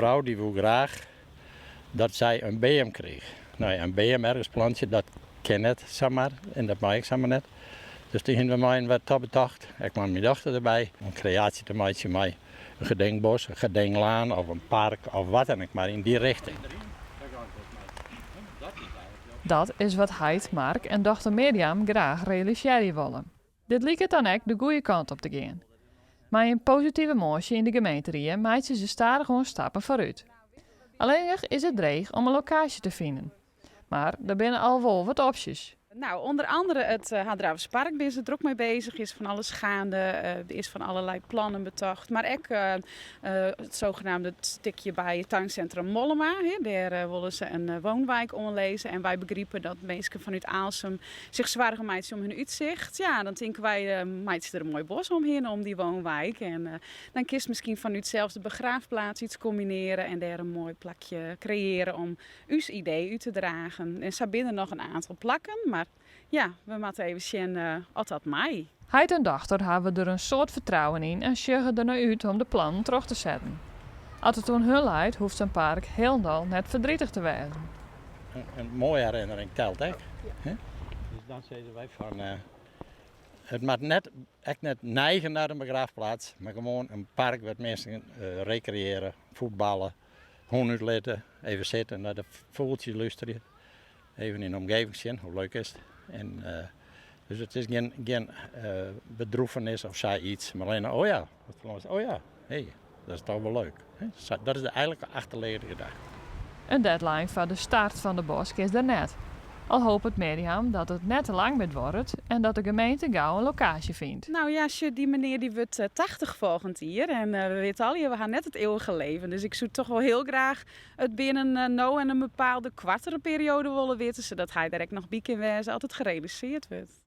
vrouw die wil graag dat zij een BM kreeg. Nou ja, een BM ergens plantje, dat ken net, zeg maar, en dat mag ik zeg maar net. Dus die hebben we mij wat bedacht. Ik maak mijn dochter erbij. Een creatie te maken mij. Een gedenkbos, een gedenklaan of een park of wat dan ook maar in die richting. Dat is wat Heid, Mark en dochter Mirjam graag realiseren willen. Dit liep het dan ook de goede kant op te gaan. Maar een positieve motie in de gemeenterieën maakt ze stadig gewoon stappen vooruit. Alleen is het dreig om een locatie te vinden. Maar er binnen al wel wat opties. Nou, onder andere het Hadravers Park is er druk mee bezig, is van alles gaande, er is van allerlei plannen bedacht. Maar ook het zogenaamde stukje bij tuincentrum Mollema, daar willen ze een woonwijk omlezen. En wij begrijpen dat mensen vanuit Aalsum zich zwaar gemaakt om hun uitzicht. Ja, dan denken wij, maakt ze er een mooi bos omheen om die woonwijk. En dan kiest misschien vanuit zelfs de begraafplaats iets combineren en daar een mooi plakje creëren om uw idee uit te dragen. En zo binnen nog een aantal plakken, maar ja, we moeten even zien wat dat mij. Heid en dochter hebben er een soort vertrouwen in en sjuggen er nu uit om de plannen terug te zetten. Als het om hun leidt, hoeft zijn park helemaal net verdrietig te wezen. Een mooie herinnering telt ook. Ja. Dus dan zeiden wij van, het mag net neigen naar een begraafplaats, maar gewoon een park waar mensen recreëren, voetballen, gewoon uitletten, even zitten, naar de vogeltjes luisteren. Even in de omgeving zien, hoe leuk is het. En, dus het is geen bedroefenis of zoiets, maar alleen, oh ja, hey, dat is toch wel leuk. Dat is de eigenlijke achterliggende gedachte. Een deadline voor de start van de bosk is er net. Al hoopt het Mirjam dat het net te lang met wordt en dat de gemeente gauw een locatie vindt. Nou ja, die meneer die wordt 80 volgend jaar en we weten al, we gaan net het eeuwige leven. Dus ik zou toch wel heel graag het binnen nou en een bepaalde kwartere periode willen weten, zodat hij direct nog bij kan wezen als het gerealiseerd wordt.